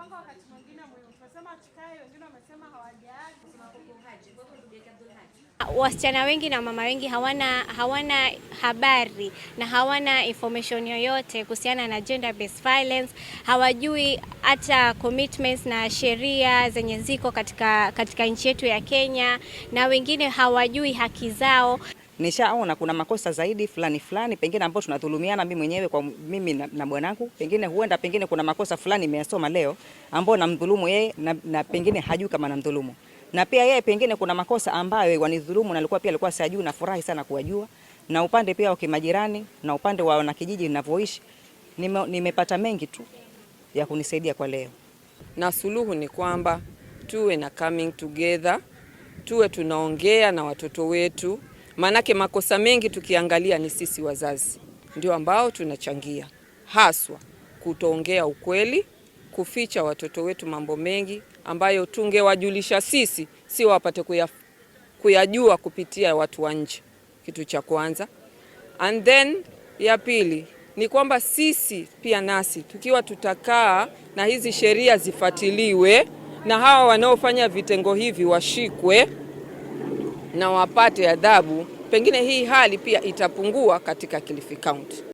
mpaka wakati mwingine muhimu. Tumesema tukae, wengine wamesema hawajaji. Wasichana wengi na mama wengi hawana habari na hawana information yoyote kuhusiana na gender based violence. Hawajui hata commitments na sheria zenye ziko katika nchi yetu ya Kenya, na wengine hawajui haki zao. Nishaona kuna makosa zaidi fulani pengine ambao tunadhulumiana, mimi mwenyewe kwa mimi na bwanangu, pengine kuna makosa fulani nimeyasoma leo ambao namdhulumu yeye na pengine hajui kama namdhulumu. Na pia yeye pengine kuna makosa ambayo wanidhulumu na alikuwa sijui, na furahi sana kuwajua. Na upande pia wa kimajirani na upande wa wanakijiji ninavyoishi, nimepata mengi tu ya kunisaidia kwa leo. Na suluhu ni kwamba tuwe na coming together, tuwe tunaongea na watoto wetu. Manake makosa mengi tukiangalia ni sisi wazazi ndio ambao tunachangia, haswa kutoongea ukweli, kuficha watoto wetu mambo mengi ambayo tungewajulisha sisi, si wapate kuyajua kupitia watu wa nje. Kitu cha kwanza. And then ya pili ni kwamba sisi pia nasi tukiwa tutakaa na hizi sheria zifuatiliwe, na hawa wanaofanya vitengo hivi washikwe na wapate adhabu, pengine hii hali pia itapungua katika Kilifi County.